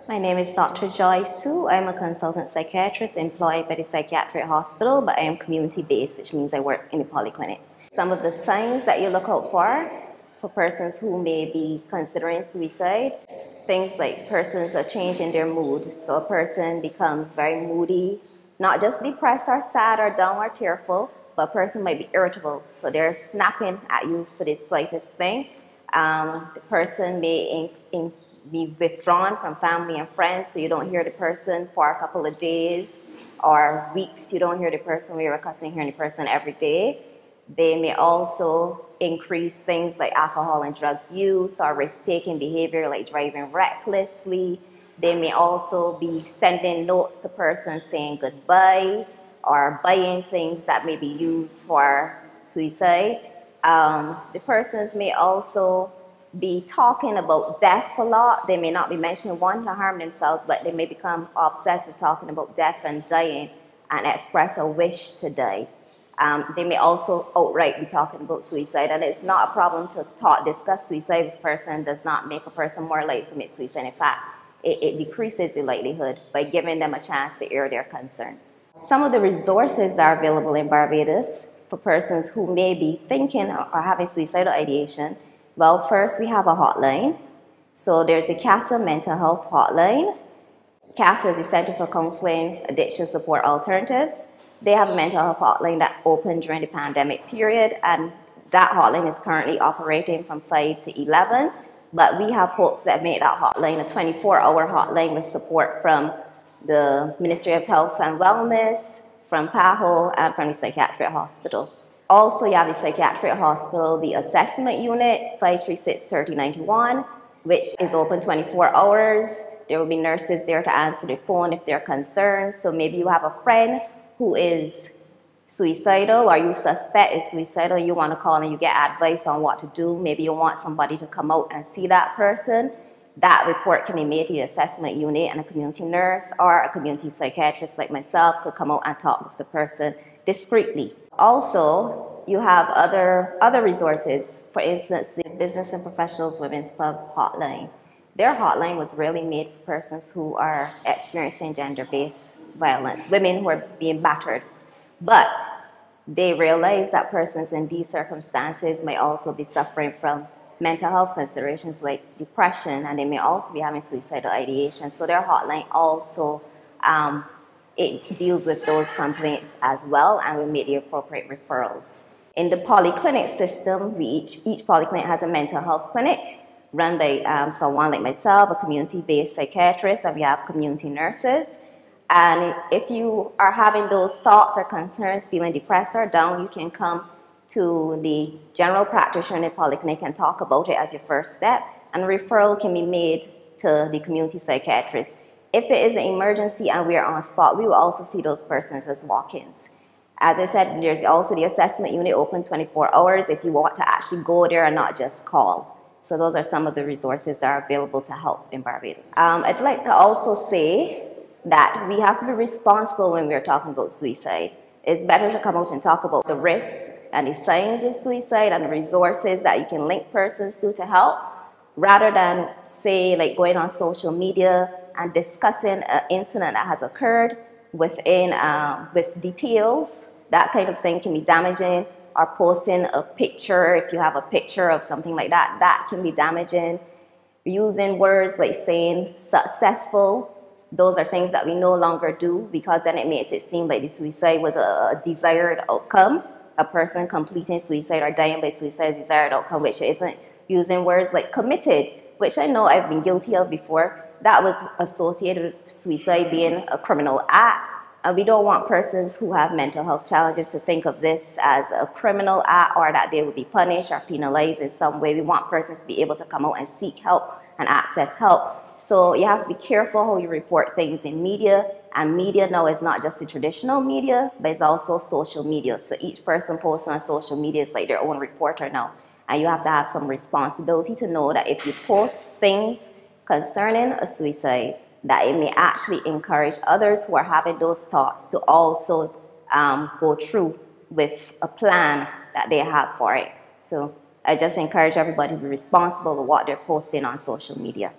My name is Dr. Joy Su. I'm a consultant psychiatrist employed by the psychiatric hospital, but I am community-based, which means I work in the polyclinics. Some of the signs that you look out for persons who may be considering suicide, things like persons are changing their mood. So a person becomes very moody, not just depressed or sad or down or tearful, but a person might be irritable. So they're snapping at you for the slightest thing. The person may be withdrawn from family and friends, so you don't hear the person for a couple of days or weeks. You don't hear the person where you're accustomed to hearing the person every day. They may also increase things like alcohol and drug use or risk-taking behavior like driving recklessly. They may also be sending notes to persons saying goodbye or buying things that may be used for suicide. The persons may also be talking about death a lot. They may not be mentioning wanting to harm themselves, but they may become obsessed with talking about death and dying and express a wish to die. They may also outright be talking about suicide, and it's not a problem to discuss suicide with a person. Does not make a person more likely to commit suicide. In fact, it decreases the likelihood by giving them a chance to air their concerns. Some of the resources that are available in Barbados for persons who may be thinking or having suicidal ideation. Well, first we have a hotline. So there's the CASA mental health hotline. CASA is the Center for Counseling Addiction Support Alternatives. They have a mental health hotline that opened during the pandemic period, and that hotline is currently operating from 5 to 11. But we have hopes that make that hotline a 24-hour hotline with support from the Ministry of Health and Wellness, from PAHO, and from the psychiatric hospital. Also, you have the psychiatric hospital, the assessment unit, 536-3091, which is open 24 hours. There will be nurses there to answer the phone if they're concerned. So maybe you have a friend who is suicidal or you suspect is suicidal, you want to call and you get advice on what to do. Maybe you want somebody to come out and see that person. That report can be made to the assessment unit, and a community nurse or a community psychiatrist like myself could come out and talk with the person discreetly. Also, you have other resources. For instance, the Business and Professionals Women's Club hotline. Their hotline was really made for persons who are experiencing gender-based violence, women who are being battered. But they realize that persons in these circumstances may also be suffering from mental health considerations like depression, and they may also be having suicidal ideation. So their hotline also it deals with those complaints as well, and we make the appropriate referrals. In the polyclinic system, each polyclinic has a mental health clinic run by someone like myself, a community-based psychiatrist, and we have community nurses. And if you are having those thoughts or concerns, feeling depressed or down, you can come to the general practitioner in the polyclinic and talk about it as your first step, and a referral can be made to the community psychiatrist. If it is an emergency and we are on spot, we will also see those persons as walk-ins. As I said, there's also the assessment unit open 24 hours if you want to actually go there and not just call. So those are some of the resources that are available to help in Barbados. I'd like to also say that we have to be responsible when we're talking about suicide. It's better to come out and talk about the risks and the signs of suicide and the resources that you can link persons to help, rather than say like going on social media and discussing an incident that has occurred with details. That kind of thing can be damaging. Or posting a picture, if you have a picture of something like that, that can be damaging. Using words like saying successful, those are things that we no longer do, because then it makes it seem like the suicide was a desired outcome. A person completing suicide or dying by suicide is a desired outcome, which isn't. Using words like committed, which I know I've been guilty of before. That was associated with suicide being a criminal act. And we don't want persons who have mental health challenges to think of this as a criminal act or that they would be punished or penalized in some way. We want persons to be able to come out and seek help and access help. So you have to be careful how you report things in media. And media now is not just the traditional media, but it's also social media. So each person posting on social media is like their own reporter now. And you have to have some responsibility to know that if you post things concerning a suicide, that it may actually encourage others who are having those thoughts to also go through with a plan that they have for it. So I just encourage everybody to be responsible for what they're posting on social media.